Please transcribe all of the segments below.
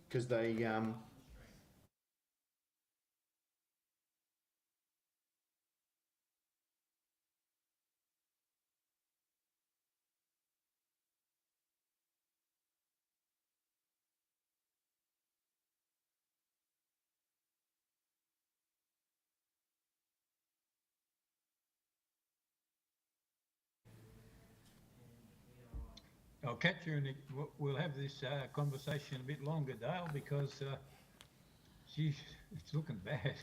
because they I'll catch you and we'll have this conversation a bit longer, Dale, because it's looking bad.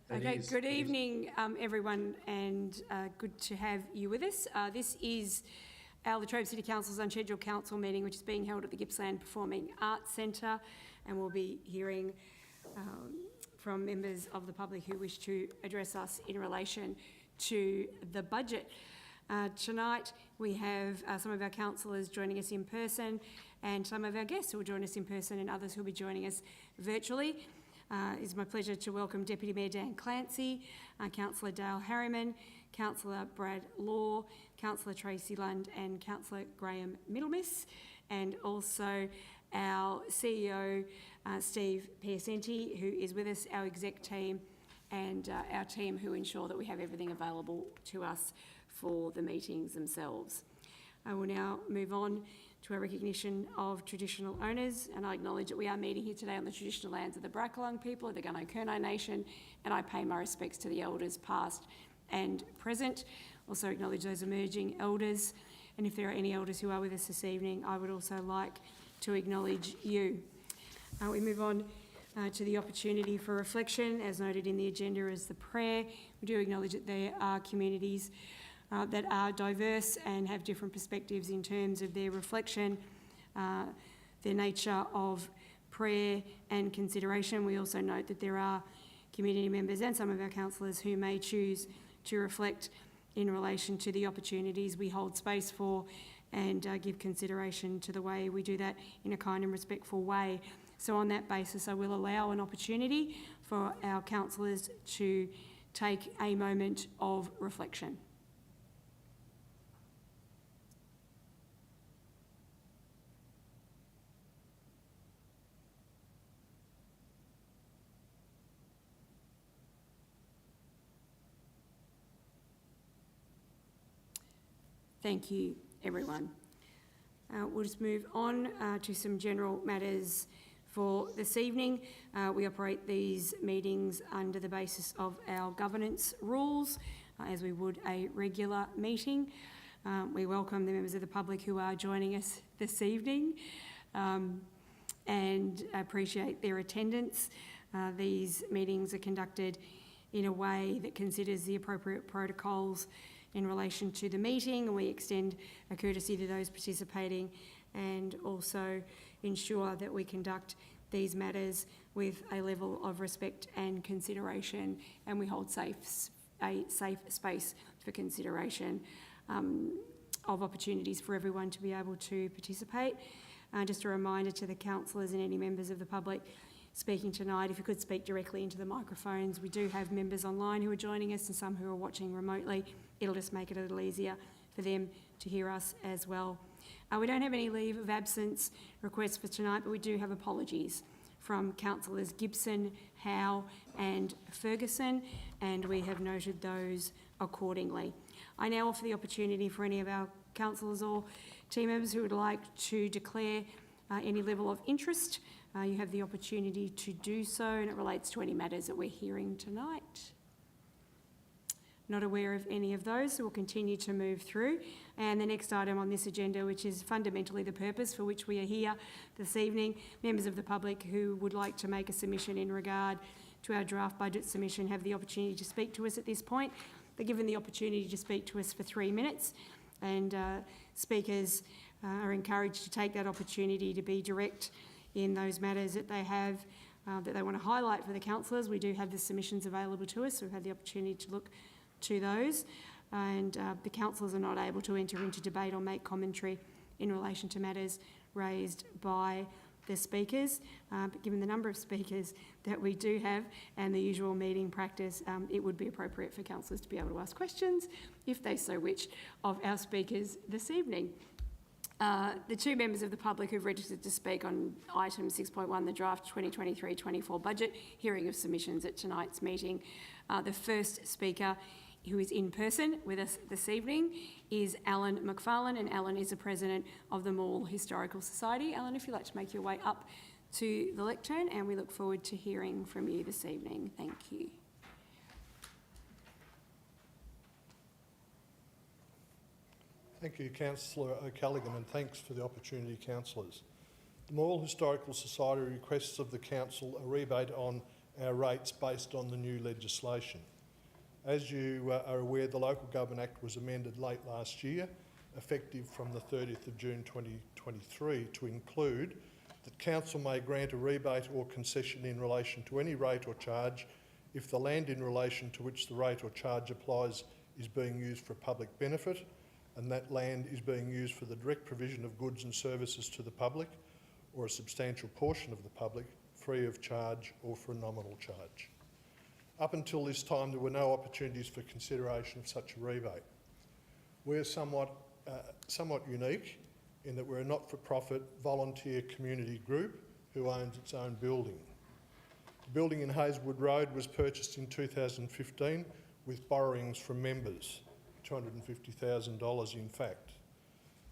Okay, good evening, everyone, and good to have you with us. This is our Latrobe City Council's unscheduled council meeting, which is being held at the Gippsland Performing Arts Centre, and we'll be hearing from members of the public who wish to address us in relation to the budget. Tonight we have some of our councillors joining us in person and some of our guests who will join us in person and others who will be joining us virtually. It's my pleasure to welcome Deputy Mayor Dan Clancy, Councillor Dale Harriman, Councillor Brad Law, Councillor Tracy Lund and Councillor Graham Middlemiss, and also our CEO Steve Piacenti, who is with us, our exec team and our team who ensure that we have everything available to us for the meetings themselves. I will now move on to our recognition of traditional owners, and I acknowledge that we are meeting here today on the traditional lands of the Brackalung people of the Gunno-Kurnai Nation, and I pay my respects to the elders past and present. Also acknowledge those emerging elders, and if there are any elders who are with us this evening, I would also like to acknowledge you. We move on to the opportunity for reflection, as noted in the agenda as the prayer. We do acknowledge that there are communities that are diverse and have different perspectives in terms of their reflection, their nature of prayer and consideration. We also note that there are community members and some of our councillors who may choose to reflect in relation to the opportunities we hold space for and give consideration to the way we do that in a kind and respectful way. So on that basis, I will allow an opportunity for our councillors to take a moment of reflection. Thank you, everyone. We'll just move on to some general matters for this evening. We operate these meetings under the basis of our governance rules, as we would a regular meeting. We welcome the members of the public who are joining us this evening and appreciate their attendance. These meetings are conducted in a way that considers the appropriate protocols in relation to the meeting, and we extend a courtesy to those participating and also ensure that we conduct these matters with a level of respect and consideration, and we hold a safe space for consideration of opportunities for everyone to be able to participate. Just a reminder to the councillors and any members of the public speaking tonight, if you could speak directly into the microphones. We do have members online who are joining us and some who are watching remotely. It'll just make it a little easier for them to hear us as well. We don't have any leave of absence requests for tonight, but we do have apologies from councillors Gibson, Howe and Ferguson, and we have noted those accordingly. I now offer the opportunity for any of our councillors or team members who would like to declare any level of interest. You have the opportunity to do so, and it relates to any matters that we're hearing tonight. Not aware of any of those, so we'll continue to move through. And the next item on this agenda, which is fundamentally the purpose for which we are here this evening, members of the public who would like to make a submission in regard to our draft budget submission have the opportunity to speak to us at this point. They're given the opportunity to speak to us for 3 minutes, and speakers are encouraged to take that opportunity to be direct in those matters that they have that they want to highlight for the councillors. We do have the submissions available to us, so we've had the opportunity to look to those, and the councillors are not able to enter into debate or make commentary in relation to matters raised by the speakers, but given the number of speakers that we do have and the usual meeting practice, it would be appropriate for councillors to be able to ask questions, if they so wish, of our speakers this evening. The two members of the public who've registered to speak on item 6.1, the draft 2023-24 budget, hearing of submissions at tonight's meeting. The first speaker, who is in person with us this evening, is Alan McFarlane, and Alan is the president of the Mall Historical Society. Alan, if you'd like to make your way up to the lectern, and we look forward to hearing from you this evening. Thank you. Thank you, Councillor O'Callaghan, and thanks for the opportunity, councillors. The Mall Historical Society requests of the council a rebate on our rates based on the new legislation. As you are aware, the Local Government Act was amended late last year, effective from the 30th of June 2023, to include that council may grant a rebate or concession in relation to any rate or charge if the land in relation to which the rate or charge applies is being used for public benefit, and that land is being used for the direct provision of goods and services to the public or a substantial portion of the public, free of charge or for a nominal charge. Up until this time, there were no opportunities for consideration of such a rebate. We're somewhat unique in that we're a not-for-profit volunteer community group who owns its own building. The building in Hazelwood Road was purchased in 2015 with borrowings from members. $250,000 in fact.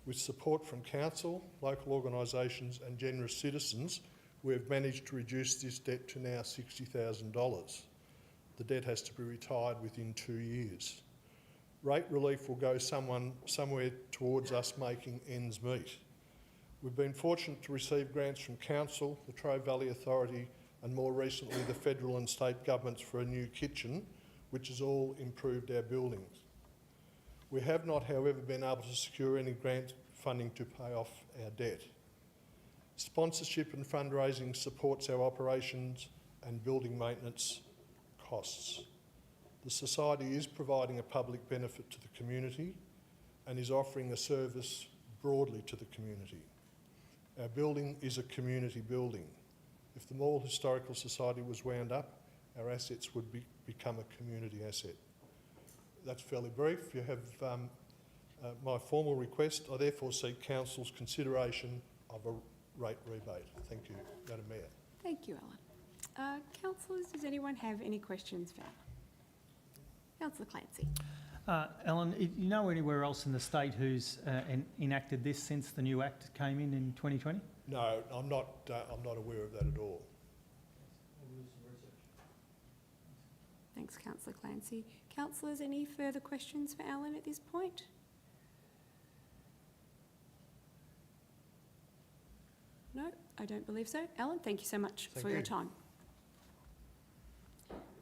With support from council, local organisations and generous citizens, we have managed to reduce this debt to now $60,000. The debt has to be retired within 2 years. Rate relief will go somewhere towards us making ends meet. We've been fortunate to receive grants from council, the Latrobe Valley Authority and more recently the federal and state governments for a new kitchen, which has all improved our buildings. We have not, however, been able to secure any grant funding to pay off our debt. Sponsorship and fundraising supports our operations and building maintenance costs. The Society is providing a public benefit to the community and is offering a service broadly to the community. Our building is a community building. If the Mall Historical Society was wound up, our assets would become a community asset. That's fairly brief. You have my formal request. I therefore seek council's consideration of a rate rebate. Thank you, Madam Mayor. Thank you, Alan. Councillors, does anyone have any questions for Alan? Councillor Clancy. Alan, you know anywhere else in the state who's enacted this since the new Act came in 2020? No, I'm not aware of that at all. Thanks, Councillor Clancy. Councillors, any further questions for Alan at this point? No, I don't believe so. Alan, thank you so much for your time.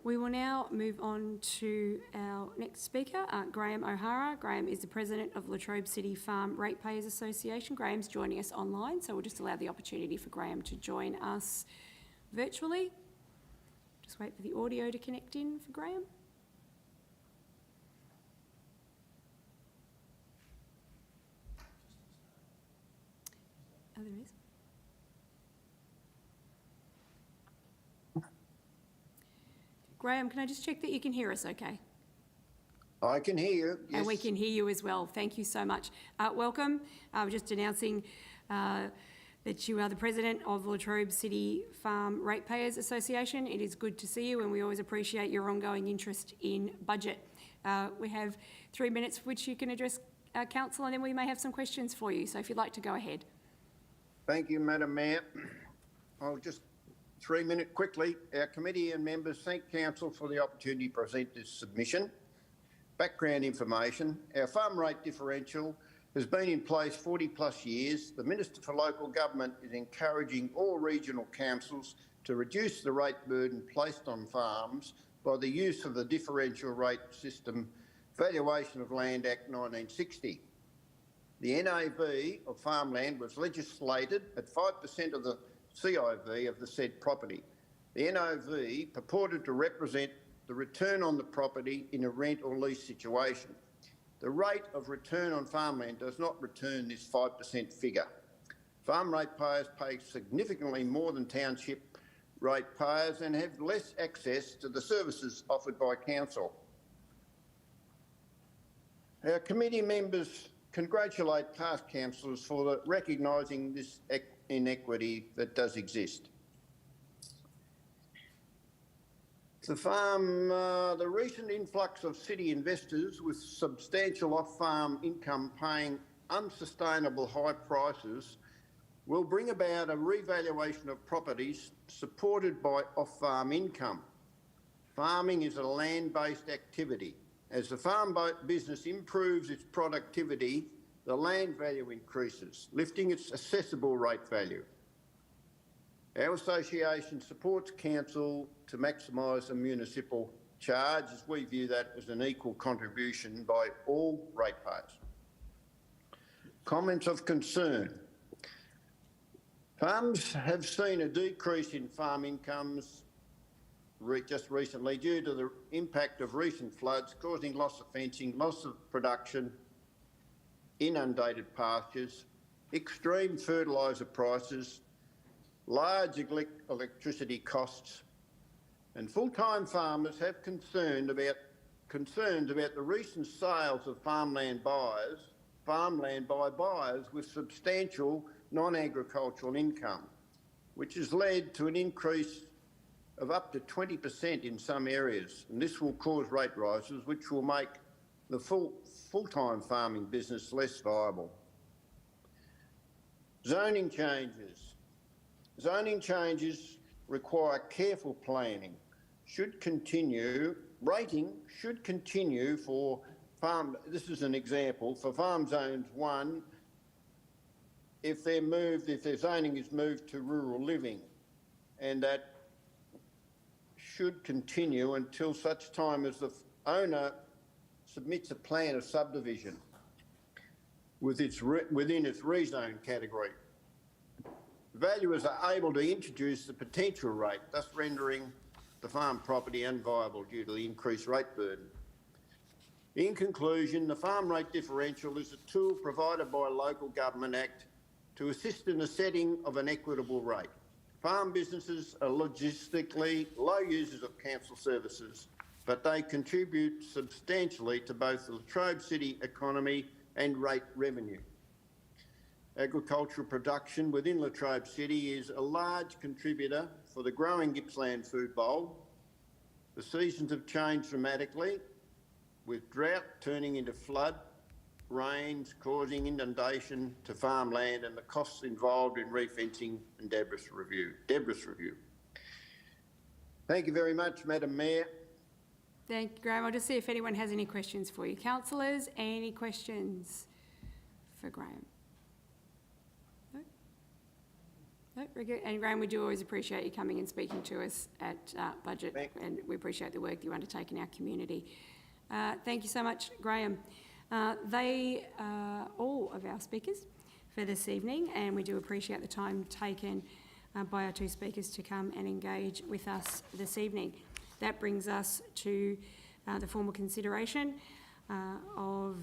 We will now move on to our next speaker, Graham O'Hara. Graham is the president of Latrobe City Farm Ratepayers Association. Graham's joining us online, so we'll just allow the opportunity for Graham to join us virtually. Just wait for the audio to connect in for Graham. Oh, there is. Graham, can I just check that you can hear us okay? I can hear you, yes. And we can hear you as well. Thank you so much. Welcome. We're just announcing that you are the president of Latrobe City Farm Ratepayers Association. It is good to see you, and we always appreciate your ongoing interest in budget. We have 3 minutes for which you can address council, and then we may have some questions for you. So if you'd like to go ahead. Thank you, Madam Mayor. I'll just 3 minute quickly. Our committee and members thank council for the opportunity to present this submission. Background information. Our farm rate differential has been in place 40 plus years. The Minister for Local Government is encouraging all regional councils to reduce the rate burden placed on farms by the use of the differential rate system, Valuation of Land Act 1960. The NAV of farmland was legislated at 5% of the CIV of the said property. The NAV purported to represent the return on the property in a rent or lease situation. The rate of return on farmland does not return this 5% figure. Farm ratepayers pay significantly more than township ratepayers and have less access to the services offered by council. Our committee members congratulate past councillors for recognising this inequity that does exist. The recent influx of city investors with substantial off-farm income paying unsustainable high prices will bring about a revaluation of properties supported by off-farm income. Farming is a land-based activity. As the farm business improves its productivity, the land value increases, lifting its assessable rate value. Our association supports council to maximise the municipal charge, as we view that as an equal contribution by all ratepayers. Comments of concern. Farms have seen a decrease in farm incomes just recently due to the impact of recent floods causing loss of fencing, loss of production, inundated pastures, extreme fertiliser prices, large electricity costs, and full-time farmers have concerns about the recent sales of farmland by buyers with substantial non-agricultural income, which has led to an increase of up to 20% in some areas, and this will cause rate rises which will make the full-time farming business less viable. Zoning changes. Zoning changes require careful planning. Rating should continue for farm, this is an example, for farm zones 1, if their zoning is moved to rural living, and that should continue until such time as the owner submits a plan of subdivision within its rezone category. Valuers are able to introduce the potential rate, thus rendering the farm property unviable due to the increased rate burden. In conclusion, the farm rate differential is a tool provided by a local government act to assist in the setting of an equitable rate. Farm businesses are logistically low users of council services, but they contribute substantially to both the Latrobe City economy and rate revenue. Agricultural production within Latrobe City is a large contributor for the growing Gippsland food bowl. The seasons have changed dramatically, with drought turning into flood, rains causing inundation to farmland and the costs involved in refencing and debris review. Thank you very much, Madam Mayor. Thank you, Graham. I'll just see if anyone has any questions for you. Councillors, any questions for Graham? No, very good. And Graham, we do always appreciate you coming and speaking to us at budget, and we appreciate the work you undertake in our community. Thank you so much, Graham. They are all of our speakers for this evening, and we do appreciate the time taken by our two speakers to come and engage with us this evening. That brings us to the formal consideration of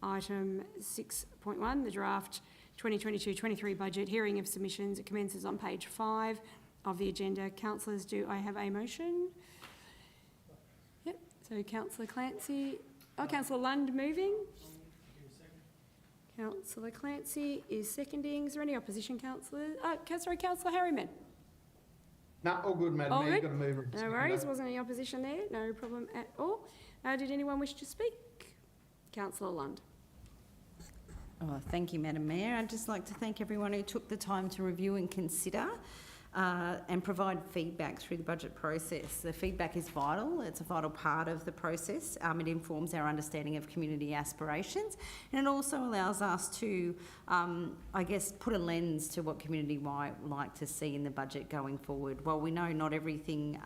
item 6.1, the draft 2022-23 budget hearing of submissions. It commences on page 5 of the agenda. Councillors, do I have a motion? Yep, so Councillor Clancy, Councillor Lund moving. Councillor Clancy is seconding. Is there any opposition, councillors? Sorry, Councillor Harriman. No, all good, Madam All Mayor. good? Got to move it. No worries, wasn't any opposition there, no problem at all. Did anyone wish to speak? Councillor Lund. Oh, thank you, Madam Mayor. I'd just like to thank everyone who took the time to review and consider and provide feedback through the budget process. The feedback is vital. It's a vital part of the process. It informs our understanding of community aspirations, and it also allows us to, I guess, put a lens to what community might like to see in the budget going forward. While we know not everything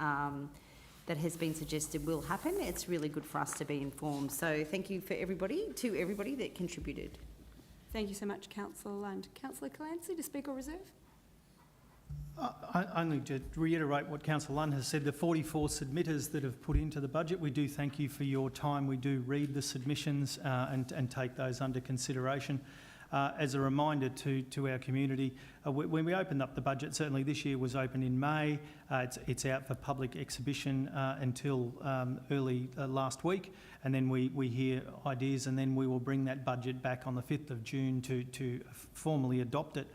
that has been suggested will happen, it's really good for us to be informed. So thank you to everybody that contributed. Thank you so much, Councillor Lund. Councillor Clancy, to speak or reserve? Only to reiterate what Councillor Lund has said, the 44 submitters that have put into the budget, we do thank you for your time. We do read the submissions and take those under consideration. as a reminder to our community, when we opened up the budget, certainly this year was open in May. It's out for public exhibition until early last week, and then we hear ideas, and then we will bring that budget back on the 5th of June to formally adopt it.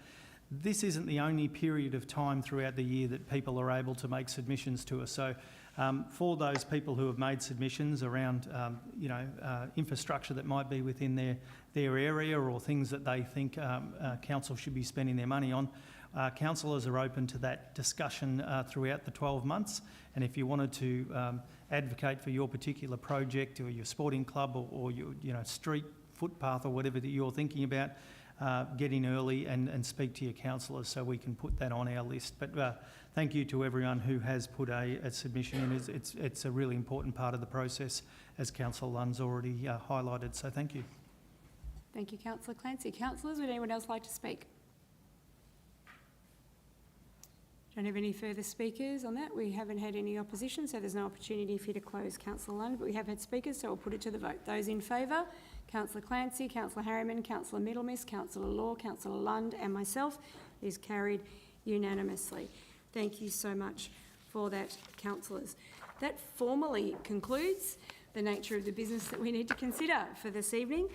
This isn't the only period of time throughout the year that people are able to make submissions to us. So for those people who have made submissions around, infrastructure that might be within their area or things that they think council should be spending their money on, councillors are open to that discussion throughout the 12 months. And if you wanted to advocate for your particular project or your sporting club or your street, footpath or whatever that you're thinking about, get in early and speak to your councillors so we can put that on our list. But thank you to everyone who has put a submission in. It's a really important part of the process, as Councillor Lunn's already highlighted, so thank you. Thank you, Councillor Clancy. Councillors, would anyone else like to speak? Don't have any further speakers on that. We haven't had any opposition, so there's no opportunity for you to close, Councillor Lunn, but we have had speakers, so I'll put it to the vote. Those in favour, Councillor Clancy, Councillor Harriman, Councillor Middlemiss, Councillor Law, Councillor Lund and myself, is carried unanimously. Thank you so much for that, councillors. That formally concludes the nature of the business that we need to consider for this evening.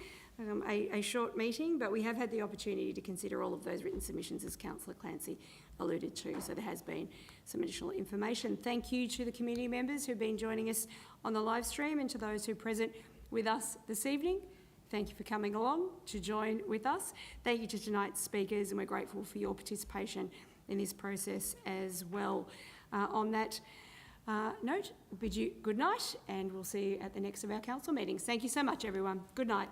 A short meeting, but we have had the opportunity to consider all of those written submissions, as Councillor Clancy alluded to, so there has been some additional information. Thank you to the community members who've been joining us on the live stream, and to those who are present with us this evening. Thank you for coming along to join with us. Thank you to tonight's speakers, and we're grateful for your participation in this process as well. On that note, we'll bid you good night, and we'll see you at the next of our council meetings. Thank you so much, everyone. Good night.